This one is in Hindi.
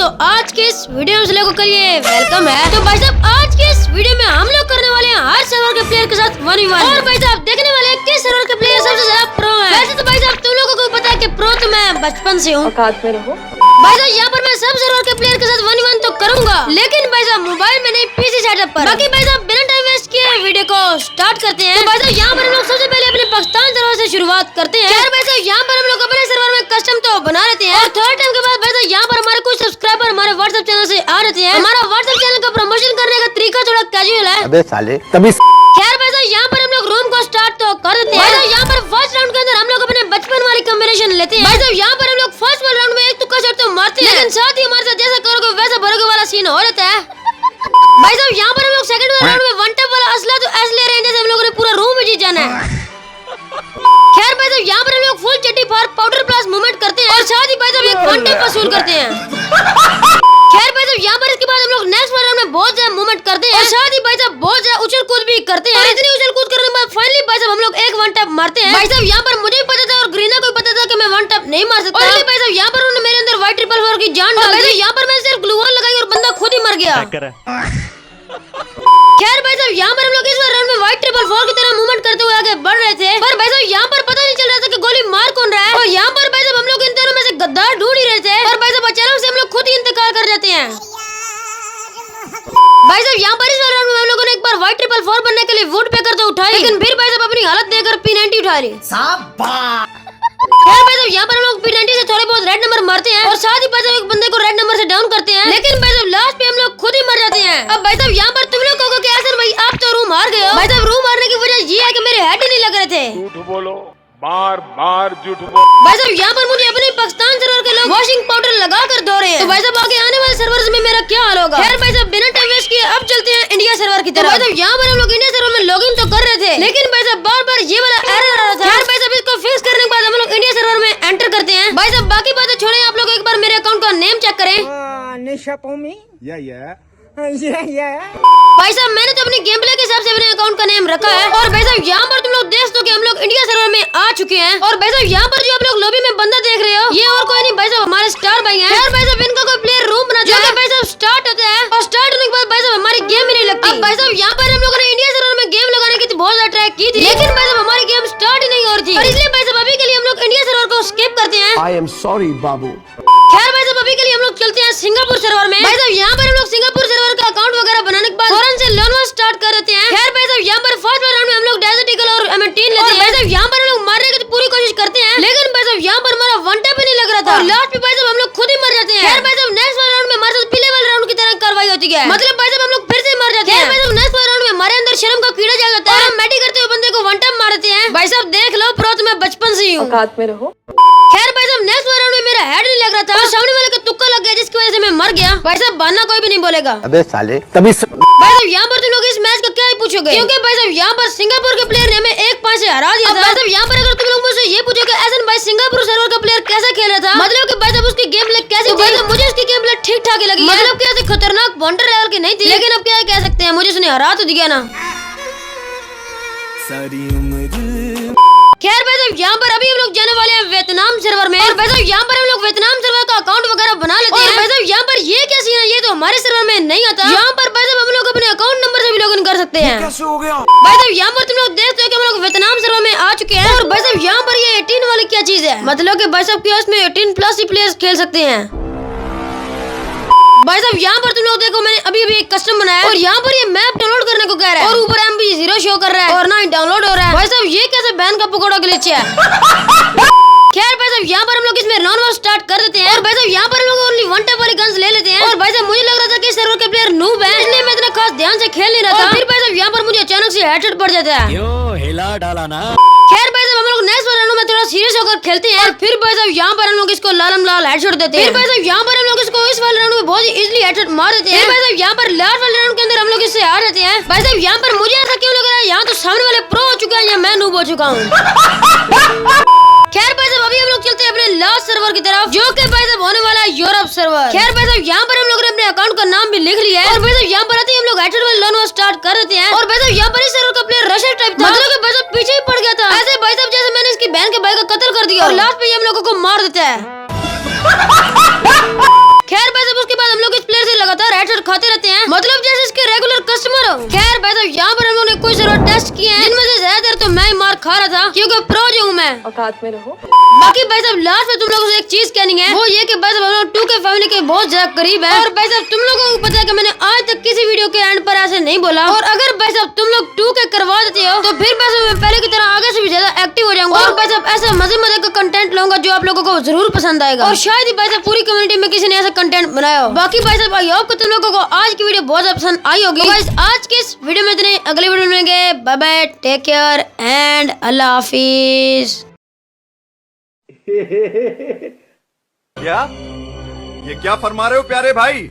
तो आज के इस वीडियो में लोगों के लिए वेलकम है। तो भाई साहब आज के इस वीडियो में हम लोग करने वाले हैं हर सर्वर के प्लेयर के साथ 1v1 और भाई साहब देखने वाले हैं किस सर्वर के प्लेयर सबसे ज्यादा प्रो है। वैसे तो भाई साहब तुम लोगों को पता है कि प्रो तो मैं बचपन से हूँ। भाई साहब यहाँ पर मैं सब सर्वर के प्लेयर के साथ 1v1 तो करूंगा, लेकिन भाई साहब मोबाइल में नहीं पीसी सेटअप पर। बाकी भाई साहब बिना टाइम वेस्ट किए वीडियो को स्टार्ट करते हैं। तो भाई साहब यहाँ पर हम लोग सबसे पहले अपने पाकिस्तान सर्वर से शुरुआत करते हैं। यार भाई साहब यहाँ पर हम लोग अपने सर्वर में कस्टम तो बना लेते हैं और थर्ड टाइम के बाद भाई साहब यहाँ पर हमारे कुछ सब्सक्राइबर हमारे व्हाट्सएप चैनल से आ रहे हैं। हमारा व्हाट्सएप चैनल का प्रमोशन करने का तरीका थोड़ा कैजुअल है। अबे साले तभी खैर भाई साहब यहाँ पर हम लोग रूम को स्टार्ट तो कर देते हैं। भाई साहब यहाँ पर फर्स्ट राउंड के अंदर हम लोग अपने बचपन वाली कॉम्बिनेशन लेते हैं। भाई साहब यहाँ पर हम लोग फर्स्ट वाले राउंड में एक तुक्का शॉट तो मारते हैं, लेकिन साथ ही हमारे साथ जैसा करोगे वैसा भरोगे वाला सीन हो जाता है। भाई साहब यहाँ पर हम लोग सेकंड वाले राउंड में वन टैप वाला असला तो ऐसे ले रहे हैं जैसे हम लोगों ने पूरा रूम में जीत जाना है। खैर भाई साहब यहाँ पर हम लोग फुल चड्डी फार पाउडर प्लस मूवमेंट करते हैं और साथ ही भाई साहब एक वन टैप वसूल करते हैं। खैर भाई साहब यहाँ पर इसके बाद हम लोग नेक्स्ट वाले राउंड में बहुत ज्यादा मूवमेंट करते हैं और साथ ही भाई साहब बहुत ज्यादा उछल कूद भी करते हैं। और इतनी उछल कूद करने के बाद फाइनली भाई साहब हम लोग एक वन टैप मारते हैं। भाई साहब यहाँ पर मुझे भी पता था और ग्रीना को भी पता था कि मैं वन टैप नहीं मार सकता। और भाई साहब यहाँ पर उन्होंने मेरे अंदर व्हाइट ट्रिपल फोर की जान डाल दी। यहाँ पर मैंने सिर्फ ग्लू वॉल लगाई और बंदा खुद ही मर गया। खैर भाई साहब यहाँ पर हम लोग इस बार राउंड में व्हाइट ट्रिपल फोर की तरह मूवमेंट करते हुए आगे बढ़ रहे थे, पर भाई साहब यहाँ पर पता नहीं चल रहा था कि गोली मार कौन रहा है। और यहाँ पर भाई साहब हम लोग इन दोनों में से गद्दार ढूंढ ही रहे थे और भाई साहब अचानक से हम लोग खुद ही इंतकाल कर जाते हैं। भाई साहब यहाँ पर इस राउंड में हम लोगों ने एक बार व्हाइट ट्रिपल फोर बनने के लिए वुड पेकर तो उठाई, लेकिन फिर भाई साहब अपनी हालत देखकर P90 उठा ली। खैर भाई साहब यहाँ पर हम लोग P90 से थोड़े बहुत रेड नंबर मारते हैं और साथ ही भाई साहब एक बंदे को रेड नंबर से डाउन करते हैं, लेकिन भाई साहब लास्ट पे हम लोग खुद ही मर जाते हैं। अब भाई साहब यहाँ पर तुम लोग कहोगे कि यार भाई आप तो रूम हार गए हो। भाई साहब रूम हारने की वजह ये है कि मेरे हेड ही नहीं लग रहे थे। झूठ बोलो, बार बार झूठ बोलो। भाई साहब यहाँ पर मुझे अपने पाकिस्तान सर्वर के लोग वॉशिंग पाउडर लगा कर धो रहे हैं, तो भाई साहब आगे आने वाले सर्वर में मेरा क्या हाल होगा। खैर भाई साहब बिना टाइम वेस्ट किए अब चलते हैं इंडिया सर्वर की तरफ। भाई साहब यहाँ पर हम लोग इंडिया सर्वर में लॉगिन तो कर रहे थे, लेकिन भाई साहब बार बार ये वाला एरर आ रहा था। खैर भाई साहब इसको फिक्स करने के बाद हम लोग इंडिया सर्वर में एंटर करते हैं। भाई साहब बाकी बातें छोड़े, आप लोग एक बार मेरे अकाउंट का नेम चेक करें। भाई साहब मैंने तो अपनी गेम प्ले के हिसाब से अपने अकाउंट का नेम रखा है और भाई साहब यहाँ पर तुम लोग देख दो कि हम लोग इंडिया सर्वर में आ चुके हैं। और भाई साहब यहाँ पर जो आप लोग लॉबी में बंदा देख रहे हो ये और कोई नहीं भाई साहब हमारे स्टार भाई हैं। और भाई साहब इनका कोई प्लेयर रूम बना जो भाई साहब स्टार्ट होता है और स्टार्ट होने के बाद भाई साहब हमारी गेम ही नहीं लगती। अब भाई साहब यहाँ पर हम लोगों ने इंडिया सर्वर में गेम लगाने की बहुत ज्यादा ट्राई की थी, लेकिन भाई साहब हमारी गेम स्टार्ट ही नहीं हो रही थी, और इसलिए भाई साहब अभी के लिए हम लोग इंडिया सर्वर को स्किप करते हैं। आई एम सॉरी बाबू। खैर भाई साहब अभी के लिए हम लोग चलते हैं सिंगापुर सर्वर में। भाई साहब यहाँ पर हम लोग सिंगापुर सर्वर का अकाउंट वगैरह बनाने के बाद फौरन से लॉन वॉर स्टार्ट कर देते हैं। खैर भाई साहब यहाँ पर फर्स्ट राउंड में हम लोग डेजर्ट ईगल और M18 लेते हैं। भाई साहब यहाँ पर हम लोग मारने की पूरी कोशिश करते हैं, लेकिन भाई साहब यहाँ पर हमारा वन टैप ही नहीं लग रहा था और लास्ट में भाई साहब हम लोग खुद ही मर जाते हैं। खैर भाई साहब नेक्स्ट वाले राउंड में हमारे साथ पहले वाले राउंड की तरह कार्रवाई होती है, मतलब भाई साहब हम लोग फिर से मर जाते हैं। भाई साहब नेक्स्ट वाले राउंड में हमारे अंदर शर्म का कीड़ा जाग जाता है और हम मेडी करते हुए बंदे को वन टैप मार देते हैं। भाई साहब देख लो प्रो तो मैं बचपन से ही हूँ। खैर भाई साहब नेक्स्ट वाले राउंड में मेरा हेड नहीं लग रहा था और सामने वाले का तुक्का लग गया जिसकी वजह से मैं मर गया। भाई साहब बहाना कोई भी नहीं बोलेगा। अबे साले तभी भाई साहब यहाँ पर तुम लोग इस मैच का क्या ही पूछोगे, क्योंकि भाई साहब यहाँ पर सिंगापुर के प्लेयर ने हमें 1-5 से हरा दिया था। भाई साहब यहाँ पर अगर तुम लोग मुझसे ये पूछोगे एसन भाई सिंगापुर सर्वर का प्लेयर कैसा खेल रहा था, मतलब कि भाई साहब उसकी गेम प्ले कैसी थी, भाई साहब मुझे उसकी गेम प्ले ठीक ठाक ही लगी, मतलब कि ऐसे खतरनाक बॉन्डर लेवल की नहीं थी, लेकिन अब क्या कह सकते हैं मुझे उसने हरा तो दिया ना। खैर भाई साहब यहाँ पर अभी हम लोग जाने वाले हैं वियतनाम सर्वर में और भाई साहब यहाँ पर हम लोग वियतनाम सर्वर का अकाउंट वगैरह बना लेते हैं। भाई साहब यहाँ पर ये क्या सीन है, ये तो हमारे सर्वर में नहीं आता। यहाँ पर भाई साहब हम लोग अपने अकाउंट नंबर से भी लॉगिन कर सकते हैं। कैसे हो गया? भाई साहब यहाँ पर तुम लोग देखते हो कि हम लोग वियतनाम सर्वर में आ चुके हैं और भाई साहब यहाँ पर ये 18 वाली क्या चीज है, मतलब कि भाई साहब इसमें 18+ ही प्लेयर्स खेल सकते हैं। भाई साहब यहाँ पर तुम लोग देखो मैंने अभी अभी एक कस्टम बनाया है और यहाँ पर ये मैप डाउनलोड करने को कह रहा है और ऊपर MB 0 शो कर रहा है और ना ही डाउनलोड हो रहा है। भाई साहब ये कैसे बैन का पकौड़ा ग्लिच है। खैर भाई साहब यहाँ पर हम लोग इसमें लॉन वॉर स्टार्ट कर देते हैं और भाई साहब यहाँ पर हम लोग ओनली वन टैप वाली गन्स ले लेते हैं। और भाई साहब मुझे लग रहा था कि सर्वर के प्लेयर नूब है, इसलिए मैं इतना खास ध्यान से खेल नहीं रहा था। फिर भाई साहब यहाँ पर मुझे अचानक से हेडशॉट पड़ जाता है। क्यों हिला डाला ना। खैर भाई साहब हम लोग नेक्स्ट राउंड में थोड़ा सीरियस होकर खेलते हैं और फिर भाई साहब यहाँ पर हम लोग इसको लालम लाल हेडशॉट देते हैं। फिर भाई साहब यहाँ पर हम लोग इसको इस वाले राउंड में बहुत ही इजीली हेडशॉट मार देते हैं। भाई साहब यहाँ पर लास्ट वाले राउंड के अंदर हम लोग इससे हार जाते हैं। भाई साहब यहाँ पर मुझे ऐसा क्यों लग रहा है यहाँ तो सामने वाले प्रो हो चुके हैं या मैं नूब हो चुका हूँ। खैर भाई साहब अभी हम लोग चलते हैं अपने लास्ट सर्वर की तरफ जो कि भाई साहब होने वाला है यूरोप सर्वर। खैर भाई साहब यहाँ पर हम लोग ने अपने अकाउंट का नाम भी लिख लिया है और भाई साहब यहाँ पर आते ही हम लोग हेडशॉट वाले लॉन वॉर स्टार्ट कर देते हैं। और भाई साहब यहाँ पर इस सर्वर का प्लेयर रशर टाइप था, मतलब कि भाई साहब पीछे ही पड़ गया था ऐसे भाई साहब जैसे मैंने इसकी बहन के भाई का कत्ल कर दिया और लास्ट पे हम लोगों को मार देता है। खैर भाई साहब उसके हैं, मतलब जैसे इसके रेगुलर कस्टमर हो। खैर भाई साहब यहाँ पर हम लोग ने कुछ सर्वर टेस्ट किए हैं, जिनमें से ज्यादातर तो मैं ही मार खा रहा था क्योंकि प्रो जो हूँ मैं। औकात में रहो। बाकी भाई साहब लास्ट में तुम लोगों से एक चीज कहनी है, वो ये कि भाई साहब हम लोग 2K फैमिली के बहुत ज्यादा करीब है। और भाई साहब तुम लोगों को पता है कि मैंने आज तक किसी वीडियो के एंड पर ऐसे नहीं बोला, और अगर भाई साहब तुम लोग 2K करवा देते हो तो फिर भाई साहब मैं पहले की तरह आगे से भी ज्यादा एक्टिव हो जाऊंगा, और भाई साहब ऐसा मजे मजे का कंटेंट लाऊंगा जो आप लोगों को जरूर पसंद आएगा, और शायद ही भाई साहब पूरी कम्युनिटी में किसी ने ऐसा कंटेंट बनाया हो। बाकी भाई साहब आई होप कि तुम लोगों को आज की वीडियो बहुत ज्यादा पसंद आई होगी। गाइस आज के इस वीडियो में इतने, अगले वीडियो में मिलेंगे। Bye bye, take care and अल्लाह हाफिज। क्या ये क्या फरमा रहे हो प्यारे भाई?